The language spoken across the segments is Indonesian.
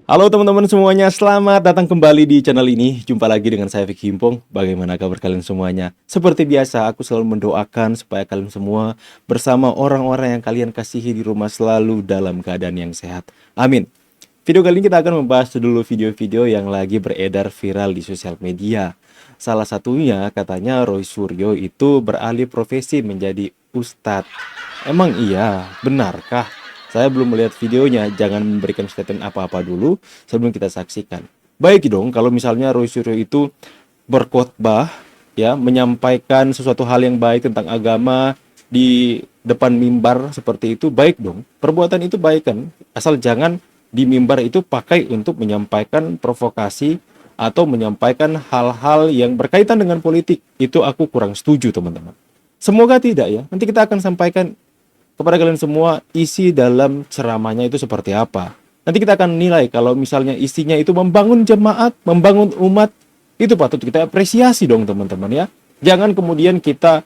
Halo teman-teman semuanya, selamat datang kembali di channel ini. Jumpa lagi dengan saya Vicky Himpong. Bagaimana kabar kalian semuanya? Seperti biasa, aku selalu mendoakan supaya kalian semua bersama orang-orang yang kalian kasihi di rumah selalu dalam keadaan yang sehat. Amin. Video kali ini kita akan membahas dulu video-video yang lagi beredar viral di sosial media. Salah satunya katanya Roy Suryo itu beralih profesi menjadi ustadz. Emang iya, benarkah? Saya belum melihat videonya, jangan memberikan statement apa-apa dulu sebelum kita saksikan. Baik dong, kalau misalnya Roy Suryo itu berkhotbah, ya, menyampaikan sesuatu hal yang baik tentang agama di depan mimbar seperti itu, baik dong. Perbuatan itu baik kan, asal jangan di mimbar itu pakai untuk menyampaikan provokasi atau menyampaikan hal-hal yang berkaitan dengan politik. Itu aku kurang setuju, teman-teman. Semoga tidak ya. Nanti kita akan sampaikan kepada kalian semua isi dalam ceramahnya itu seperti apa. Nanti kita akan nilai kalau misalnya isinya itu membangun jemaat, membangun umat, itu patut kita apresiasi dong teman-teman ya. Jangan kemudian kita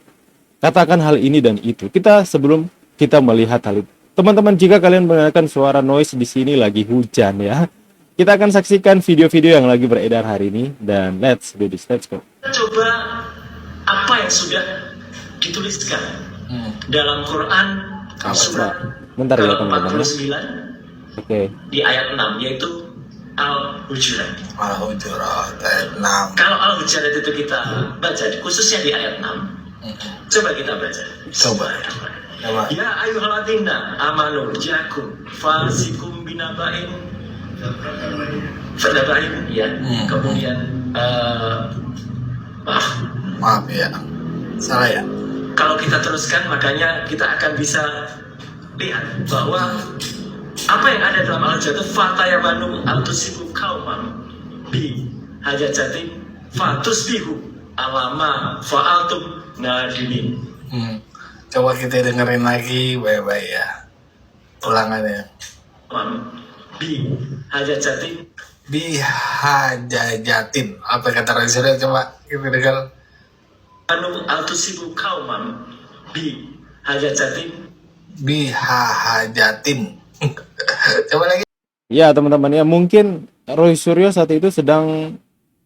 katakan hal ini dan itu. Kita sebelum kita melihat hal itu. Teman-teman, jika kalian mendengarkan suara noise di sini lagi hujan ya. Kita akan saksikan video-video yang lagi beredar hari ini dan let's do this. Let's go. Coba apa yang sudah dituliskan dalam Quran surat Bentar ya teman-teman. ke-49 Oke. di ayat 6 yaitu Al-Hujurat. Al-Hujurat ayat 6. Kalau Al-Hujurat itu kita baca khususnya di ayat 6. Coba kita baca. Coba. Ya ayyuhalladzina amanu ja'akum fasikum binaba'in fadabain ya. Kemudian Maaf ya. Salah ya. Kalau kita teruskan, makanya kita akan bisa lihat bahwa apa yang ada dalam Al-Hujurat itu fatayamanu antusibu kauman bi hajajatin fatusbihu alama fa'altum nadimin. Coba kita dengerin lagi baik-baik ya. Ulangannya. Bi hajajatin Bihajajatin. Apa kata Rasulullah, coba kita dengar. anu antusibu kauman bi hajajatin Bihajatin. Coba lagi. Ya teman-teman ya, mungkin Roy Suryo saat itu sedang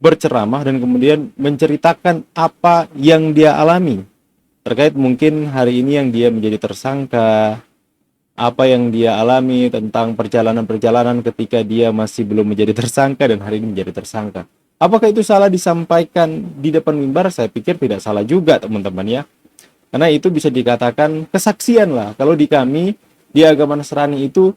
berceramah dan kemudian menceritakan apa yang dia alami terkait mungkin hari ini yang dia menjadi tersangka, apa yang dia alami tentang perjalanan-perjalanan ketika dia masih belum menjadi tersangka dan hari ini menjadi tersangka. Apakah itu salah disampaikan di depan mimbar? Saya pikir tidak salah juga teman-teman ya. Karena itu bisa dikatakan kesaksian lah. Kalau di kami, di agama Nasrani itu,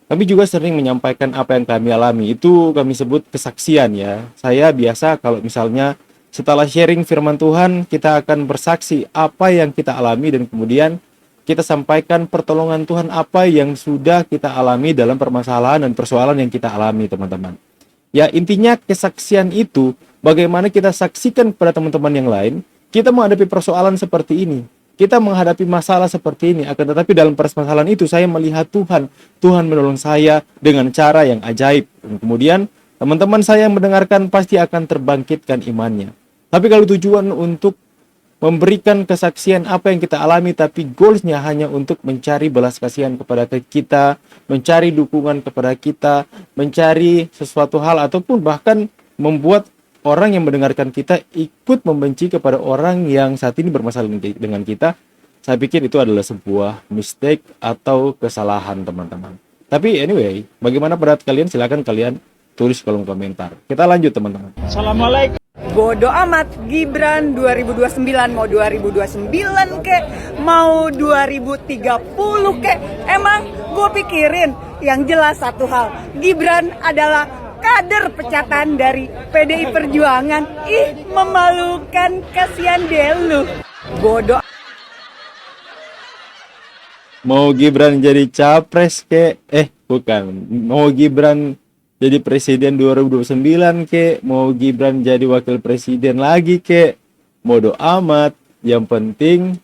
kami juga sering menyampaikan apa yang kami alami. Itu kami sebut kesaksian ya. Saya biasa kalau misalnya setelah sharing firman Tuhan, kita akan bersaksi apa yang kita alami dan kemudian kita sampaikan pertolongan Tuhan apa yang sudah kita alami dalam permasalahan dan persoalan yang kita alami teman-teman. Ya intinya kesaksian itu bagaimana kita saksikan kepada teman-teman yang lain, kita menghadapi persoalan seperti ini, kita menghadapi masalah seperti ini, akan tetapi dalam permasalahan itu saya melihat Tuhan menolong saya dengan cara yang ajaib. Dan kemudian teman-teman saya yang mendengarkan pasti akan terbangkitkan imannya. Tapi kalau tujuan untuk memberikan kesaksian apa yang kita alami tapi goalsnya hanya untuk mencari belas kasihan kepada kita, mencari dukungan kepada kita, mencari sesuatu hal ataupun bahkan membuat orang yang mendengarkan kita ikut membenci kepada orang yang saat ini bermasalah dengan kita, saya pikir itu adalah sebuah mistake atau kesalahan teman-teman. Tapi anyway, bagaimana pendapat kalian? Silakan kalian tulis kolom komentar. Kita lanjut teman-teman. Assalamualaikum. Bodoh amat, Gibran 2029 mau 2029 kek, mau 2030 kek. Emang gue pikirin yang jelas satu hal, Gibran adalah kader pecatan dari PDI Perjuangan. Ih, memalukan, kasihan deh lu. Bodoh. Mau Gibran jadi capres kek? Bukan. Mau Gibran jadi presiden 2029 kek, mau Gibran jadi wakil presiden lagi kek, bodo amat. Yang penting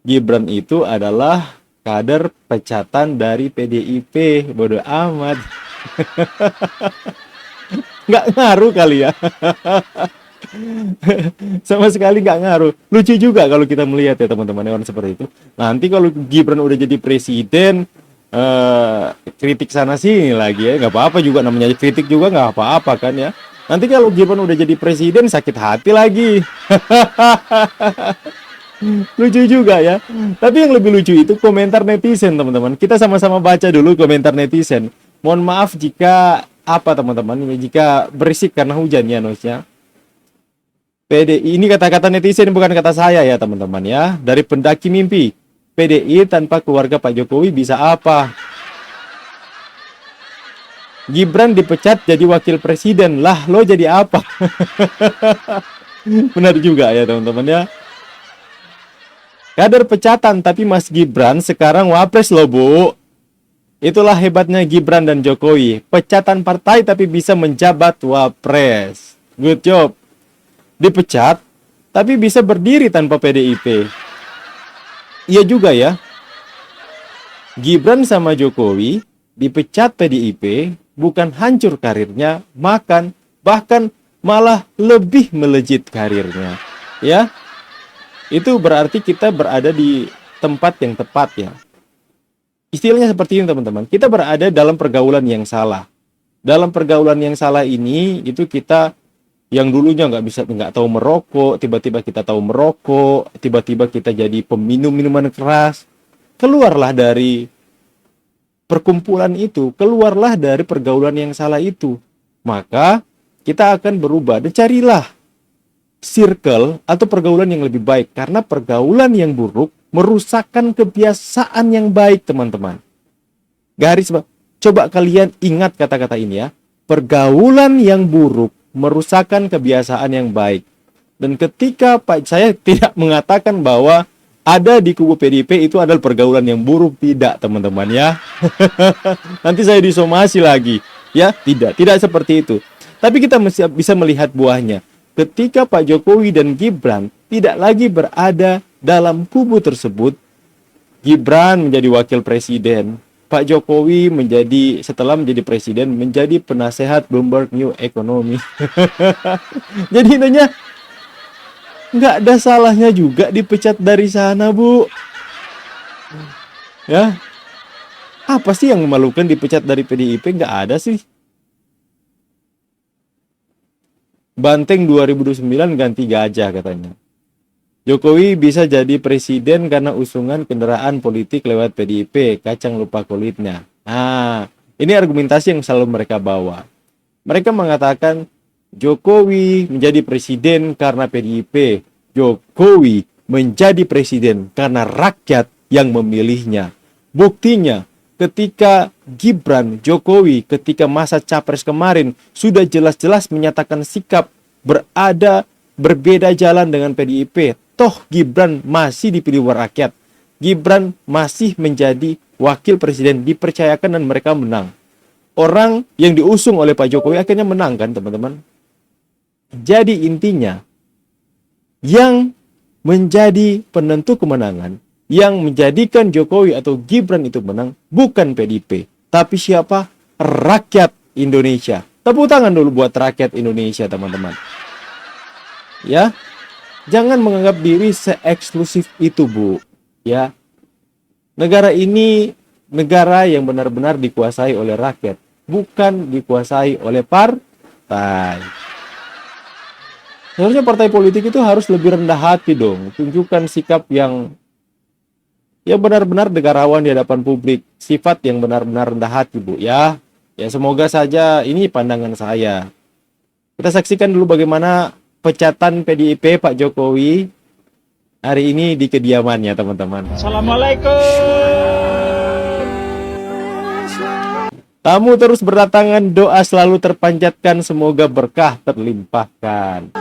Gibran itu adalah kader pecatan dari PDIP, bodo amat. Nggak ngaruh kali ya. Sama sekali nggak ngaruh. Lucu juga kalau kita melihat ya teman-teman, orang seperti itu. Nanti kalau Gibran udah jadi presiden, kritik sana sini lagi ya, nggak apa-apa juga, namanya kritik juga nggak apa-apa kan ya. Nanti kalau Gibran udah jadi presiden sakit hati lagi. Lucu juga ya. Tapi yang lebih lucu itu komentar netizen, teman-teman. Kita sama-sama baca dulu komentar netizen. Mohon maaf jika teman-teman, jika berisik karena hujan ya Nosya. PDI ini kata-kata netizen, bukan kata saya ya teman-teman ya. Dari pendaki mimpi, PDI tanpa keluarga Pak Jokowi bisa apa? Gibran dipecat jadi wakil presiden, lah lo jadi apa? Benar juga ya teman-teman ya. Kader pecatan tapi Mas Gibran sekarang wapres loh Bu. Itulah hebatnya Gibran dan Jokowi. Pecatan partai tapi bisa menjabat wapres. Good job. Dipecat tapi bisa berdiri tanpa PDIP. Iya juga ya. Gibran sama Jokowi dipecat PDIP bukan hancur karirnya, bahkan malah lebih melejit karirnya. Ya. Itu berarti kita berada di tempat yang tepat ya. Istilahnya seperti ini teman-teman. Kita berada dalam pergaulan yang salah. Dalam pergaulan yang salah ini itu kita yang dulunya nggak tahu merokok, tiba-tiba kita tahu merokok, tiba-tiba kita jadi peminum minuman keras. Keluarlah dari perkumpulan itu, keluarlah dari pergaulan yang salah itu. Maka kita akan berubah dan carilah circle atau pergaulan yang lebih baik, karena pergaulan yang buruk merusakkan kebiasaan yang baik, teman-teman. Coba kalian ingat kata-kata ini ya. Pergaulan yang buruk merusakkan kebiasaan yang baik. Dan ketika saya tidak mengatakan bahwa ada di kubu PDIP itu adalah pergaulan yang buruk, tidak teman-teman ya. Nanti saya disomasi lagi ya, tidak seperti itu. Tapi kita bisa melihat buahnya. Ketika Pak Jokowi dan Gibran tidak lagi berada dalam kubu tersebut, Gibran menjadi wakil presiden, Pak Jokowi setelah menjadi presiden menjadi penasehat Bloomberg New Economy. Jadi intinya nggak ada salahnya juga dipecat dari sana, Bu. Ya, apa sih yang memalukan dipecat dari PDIP? Nggak ada sih. Banteng 2029 ganti gajah katanya. Jokowi bisa jadi presiden karena usungan kendaraan politik lewat PDIP, kacang lupa kulitnya. Nah, ini argumentasi yang selalu mereka bawa. Mereka mengatakan Jokowi menjadi presiden karena PDIP. Jokowi menjadi presiden karena rakyat yang memilihnya. Buktinya, ketika Gibran, Jokowi, ketika masa capres kemarin sudah jelas-jelas menyatakan sikap berbeda jalan dengan PDIP. Toh Gibran masih dipilih rakyat. Gibran masih menjadi wakil presiden, dipercayakan dan mereka menang. Orang yang diusung oleh Pak Jokowi akhirnya menang kan teman-teman. Jadi intinya, yang menjadi penentu kemenangan, yang menjadikan Jokowi atau Gibran itu menang, bukan PDIP. Tapi siapa? Rakyat Indonesia. Tepuk tangan dulu buat rakyat Indonesia teman-teman. Ya. Jangan menganggap diri se-eksklusif itu, Bu. Ya. Negara ini negara yang benar-benar dikuasai oleh rakyat, bukan dikuasai oleh partai. Seharusnya partai politik itu harus lebih rendah hati dong, tunjukkan sikap yang benar-benar negarawan di hadapan publik, sifat yang benar-benar rendah hati, Bu, ya. Ya semoga saja ini pandangan saya. Kita saksikan dulu bagaimana pecatan PDIP Pak Jokowi hari ini di kediamannya, teman-teman. Assalamualaikum. Tamu terus berdatangan, doa selalu terpanjatkan, semoga berkah terlimpahkan.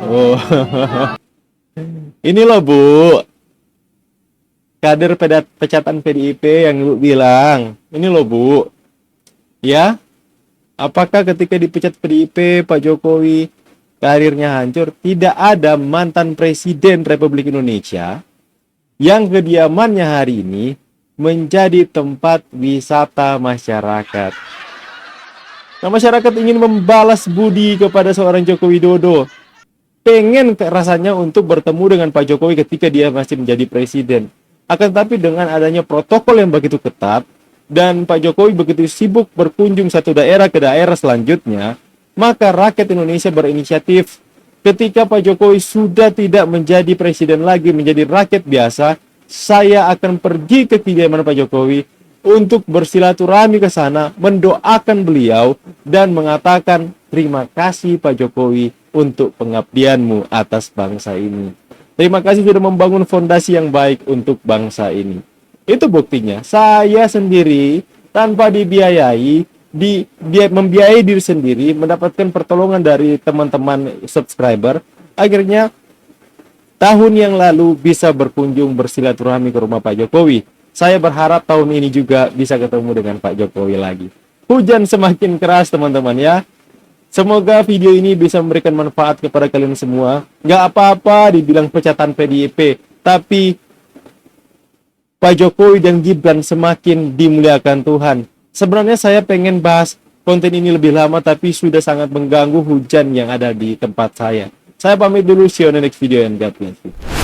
Oh. Ini loh, Bu. Kader pecatan PDIP yang Ibu bilang. Ini loh, Bu. Ya, apakah ketika dipecat PDIP Pak Jokowi karirnya hancur? Tidak ada mantan presiden Republik Indonesia yang kediamannya hari ini menjadi tempat wisata masyarakat. Nah, masyarakat ingin membalas budi kepada seorang Joko Widodo. pengen rasanya untuk bertemu dengan Pak Jokowi ketika dia masih menjadi presiden. Akan tetapi dengan adanya protokol yang begitu ketat dan Pak Jokowi begitu sibuk berkunjung satu daerah ke daerah selanjutnya, maka rakyat Indonesia berinisiatif. Ketika Pak Jokowi sudah tidak menjadi presiden lagi, menjadi rakyat biasa, saya akan pergi ke kediaman Pak Jokowi untuk bersilaturahmi ke sana, mendoakan beliau dan mengatakan terima kasih Pak Jokowi untuk pengabdianmu atas bangsa ini. Terima kasih sudah membangun fondasi yang baik untuk bangsa ini. Itu buktinya. Saya sendiri tanpa dibiayai, membiayai diri sendiri, mendapatkan pertolongan dari teman-teman subscriber. Akhirnya tahun yang lalu bisa berkunjung bersilaturahmi ke rumah Pak Jokowi. Saya berharap tahun ini juga bisa ketemu dengan Pak Jokowi lagi. Hujan semakin keras teman-teman ya. Semoga video ini bisa memberikan manfaat kepada kalian semua. Nggak apa-apa dibilang pecatan PDIP, tapi Pak Jokowi dan Gibran semakin dimuliakan Tuhan. Sebenarnya saya pengen bahas konten ini lebih lama, tapi sudah sangat mengganggu hujan yang ada di tempat saya. Saya pamit dulu, see you on the next video and God bless you.